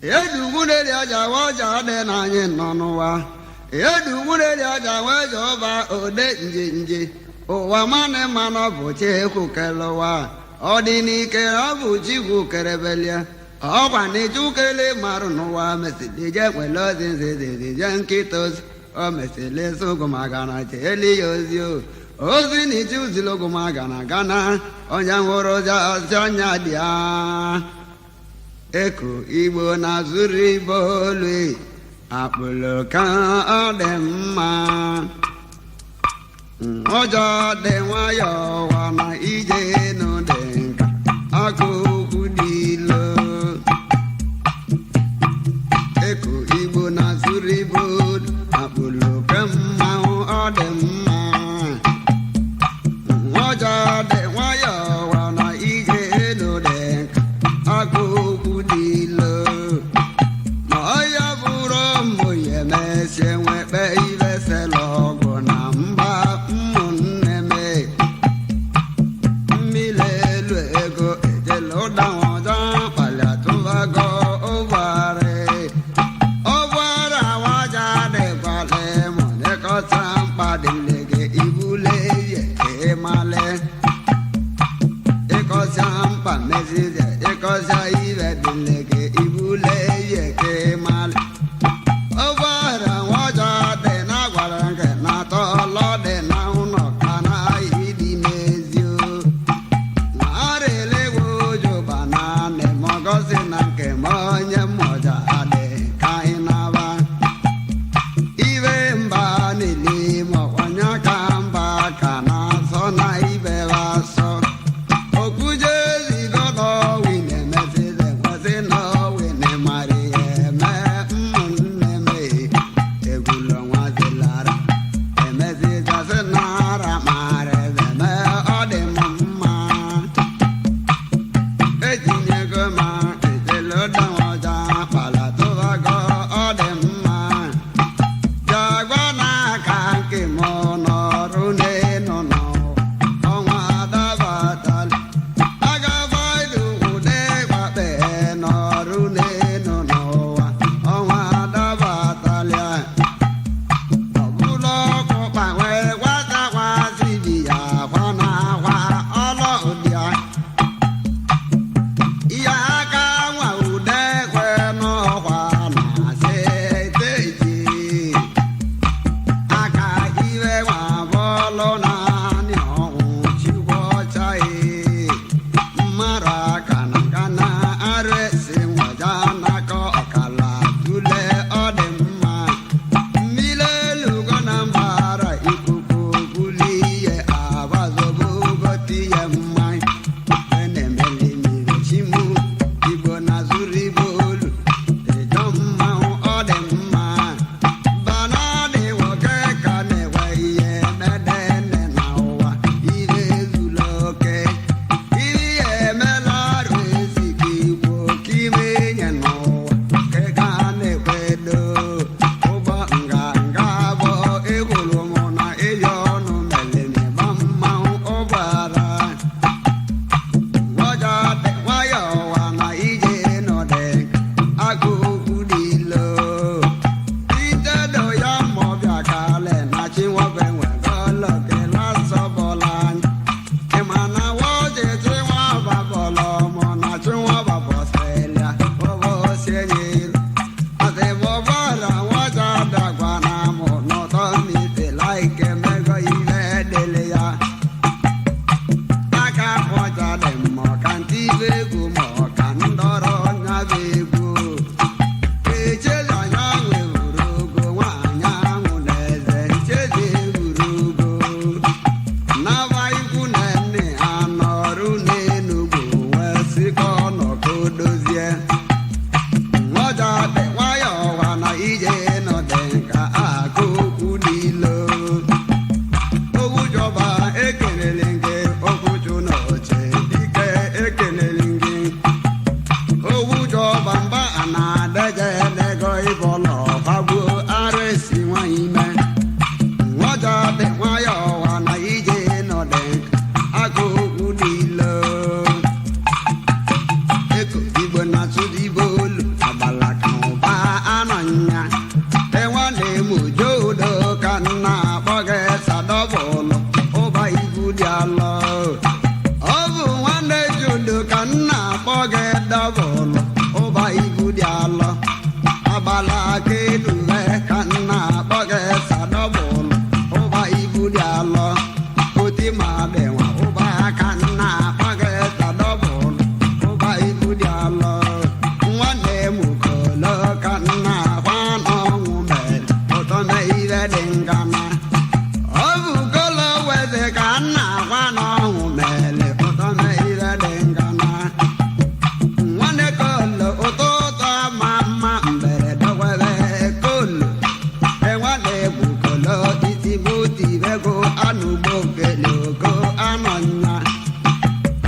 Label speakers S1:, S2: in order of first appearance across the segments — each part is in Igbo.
S1: Edugune aja waja de na anyị nọ n'ụwa. Edugune aja waja ọba ode njenje. Ụwa mane manọ bụ Chukwu kere ụwa. Ọ dị n'ike ọ bụ Chukwu kere belie. Ọkwa n'ịchụ kele marụ n'ụwa mesịrị je nwere ozi nzizi je nkịta ozi. O mesịrị sogo magana cheli ya ozi o. Ozi n'ịchụ zilogo magana gana. Onye nwụrụ ụzọ ọsị ọnya dị ya. Eko Igbo na-azụrụ Igbo olu akpụlụ ka ọ dị mma. Ọjọ dị nwayọọ wa na ije nụ dị nka aka okwu dị ilo. Eko Igbo na-azụrụ Igbo olu akpụlụ ka mma ọ dị mma. Ọjọ dị nwayọọ wa na ije nụ dị nka aka okwu dị ilo. Ma ọya bụrụ mbụ ya emesịa nwekpe ibe sela ọgụ na mba ụmụnne m. Mmiri elu ego ejela ụda ọzọ kpali atụbago ụgbọarị. Ụgbọarị awaja dịkwale ma lekọta mkpa dịle gị ibule ye ịmale. Ịkọsịa mkpa mezize ịkọsịa ibe dịle gị ibule ye ịmale. Ụgbọarị awaja dị na gwara nke na tọlọ dị na ụlọ ka na ịdị n'ezi o. Narịlewo jụba na nne m ọgọzi na nke m onye mmụja adị ka anyị naba. Ibe mba niile ma ọkwanye ka mba ka na-asọ na ibe asọ. Okwuje zigo n'ọwị na-emesize kwesị n'ọwị na-emari ya eme ụmụnne m. Egwulo nwazilara emesizasị nara mara eme ọ dị m mma. Etinyego ma ejele ụda ọja kpala tụbago ọ dị mma. Jagwa n'aka nke m n'ọrụ n'elu n'ụwa ọnwa adabatala. Agaba idu ude gbakpe n'ọrụ n'elu n'ụwa ọnwa adabatala. Ọbụla ọkụ gbanwe gwatakwasị bi ya akwa na akwa ọlọụdịa. Ihe aka nwa ude kwe n'ọkwa na-asị eteji. Aka iwe nwa bọọlụ naanị ọnwụ Chukwu ọcha mmadụ aka na nka na arụ esi nwaja n'aka ọkala tule ọ dị mma. Mmiri elugo na mbara ikuku buli ihe abazobogo tiye mmanya. Enemeli mmiri chimu Igbo na-azụrụ Igbo olu ịjọ mmanwụ ọ dị mma. Bana dị nwoke ka na-enwe ihe emede nne na ụwa ire ezula oke. Ihe emela arụ ezigbo Igbo ka ime nye n'ụwa nke ka na-ekwedo. Ụgbọ nganga bụ egwuru mụ na eyi ọnụ meleme gba mmanwụ ụgbọala. Ọja dị nwayọọ wa na ije nọdị aka okwu dị ilo. Itedo ya ma ọbịa kale na chinwobe nwere ọlọkela sọbọla anyị. Ịma na woje chinwaba bọlọ mụ na chinwaba bọsịlịa ụbọchị enyi ilu. Asị bọbọla nwaja dagwa na mụ n'ụtọ mmiri laike mego ihe dịlị ya. Aka ọja dị mma ọka ntị ibe egwu ma ọka ndọrọ nya bụ egwu. Echezi anya nwewuru ogo nwaanyị ahụ na eze nchezi ewuru ogo. Naba ikwu na nne ha nọrụ n'Enugwu wee sị ka ọ nọ ka o dozie. Ọja dị nwayọọ wa na ije nọdị nka aka okwu n'ilo. Okwujọba ekelele gị okwuju n'oche dike ekelele gị. Okwujọba mba na-adeje edego ịbọlọ fagbuo arụ esi nwanyị ime. Ọja dị nwayọọ wa na ije nọdị nka aka okwu n'ilo. Eko Igbo na-asụ akpọghị dọbụlụ ụba ibu dị alọ agbala aka elu ka nna akpọghị sadọbụlụ ụba ibu dị alọ oti ma dịnwa ụba ka nna akpọghị sadọbụlụ ụba ibu dị alọ nwanne m kolo ka nna akwa n'ọnwụ mere ụtọ na ire dị ngana ọ bụ kolo weze ka nna akwa n'ọnwụ mere ụtọ na ire dị ngana nwanne kolo ụtụtụ ma mma mberede were kolo enwanne bụ kolo isi buti bego anụgbo kele ogo anọ nya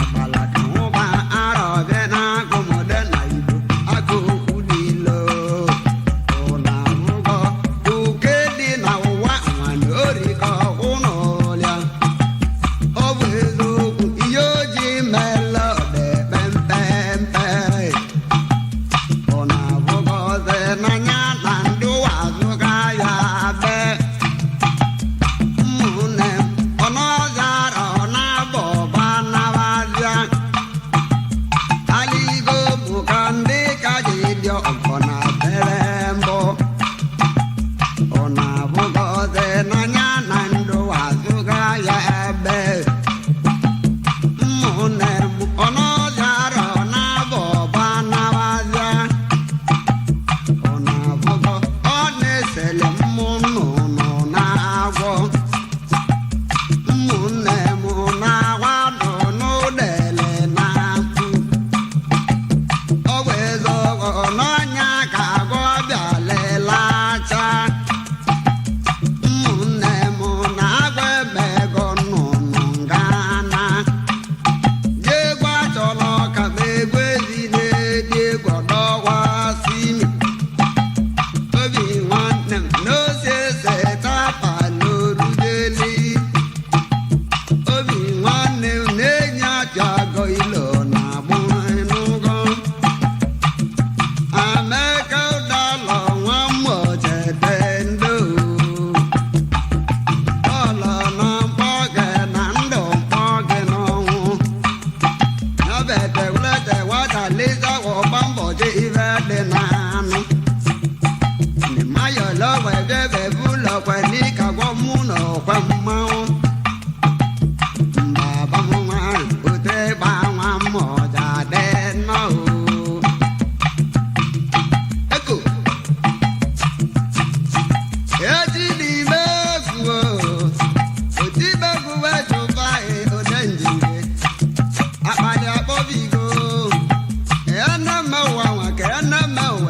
S1: agbala ka nwụba arọ bịa na agụmọde na igbo agụ okwu n'ilo ụna ụgọ uke dị na ụwa nwanne orikọ ụnụlịa ọ bụ eziokwu ihe ojii mele ọdebe mpempe ụna abụgọzi n'anya na ndị ụwa azụga ya be ụmụnne m ọnọzara ọ na-abọ ọba nabazia aligo bụ ka ndị ka ji dị ọgọ na bere mbụ ọ na-abụgọzi n'anya na ndị ụwa azụga ya ebe ụmụnne m ọnọzara ọ na-abọ ọba nabazia ọ na-abụgọ ọ na-esele mmụ nnụnụ na-agwọ ụmụnne m na-agwa nnụnụ dele na mkpu ọ bụ eziokwu n'ọnya ka agwọ bịa lelacha ụmụnne m na-agwa ebe ego nnụnụ ngana diegwu achọrọ ka m egwu ezile diegwu ọdọwasị mi obi nwanne m n'osi ese tapa n'orudeli obi nwanne m na-enye apịa agọ ilo na agbụ n'ụgọ ameka ụdalọ nwa mmụchete ndo ọlọ na mkpọ gị na ndụ mkpọ gị n'ọnwụ nabete wulete wata lisa wọgba mbọchị ibe dị n'anụ mayo lọkwe bebe bulọkwe n'ịka gwọ mụ na ọkwe mmanwụ mbaba m nwa ote gba nwa m ọja dị nnọọ eko eti n'ime egwu oti begwu wejụba ode njire akpali akpọbigo ene mmewa nwa ka ene mmewa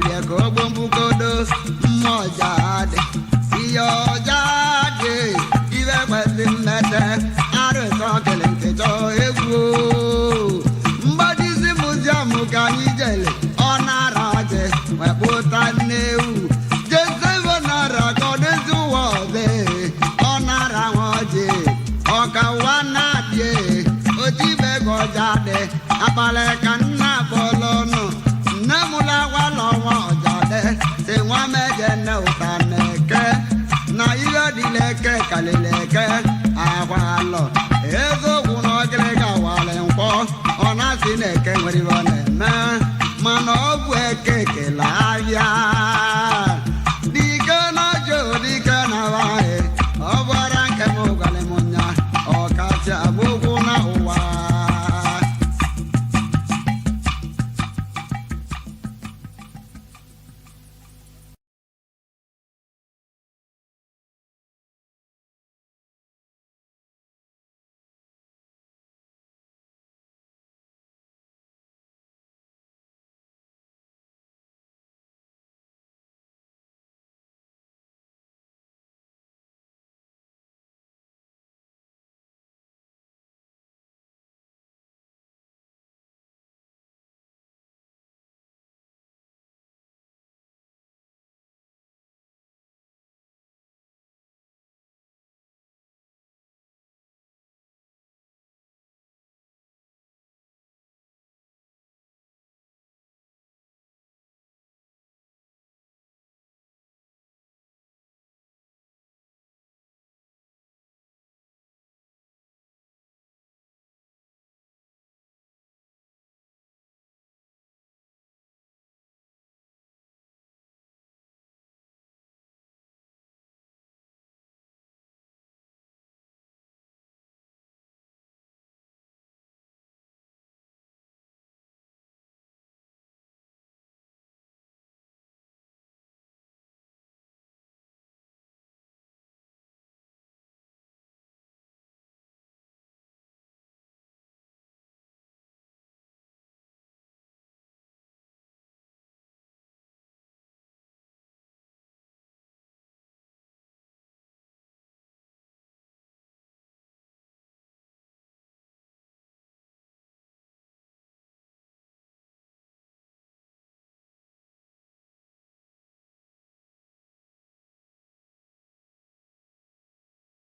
S1: wulie ka ogbombukodo Ojadi ihe Ojadi ibe kwesị mmete arụsọ kele nkechọ egwu mgbadisi muziọm ka anyị jele ọ nara ọjị wekpụta nnewu jesevo nara ka ọ dịzi ụwa ọzọ ọ nara nwaọjị ọkawa na-abịa otibe ka Ojadi abalị ka nna bọlụ ọnụ nne m lawala ọnwa Ojadi si nwa meje nne ụta na-eke na ihe dịleke kalileke agwalọ eziokwu na ọgịrịga wali nkwọ ọ na-asị na-eke nwere ibe ọ na-eme mana ọgwụ eke kele ahịa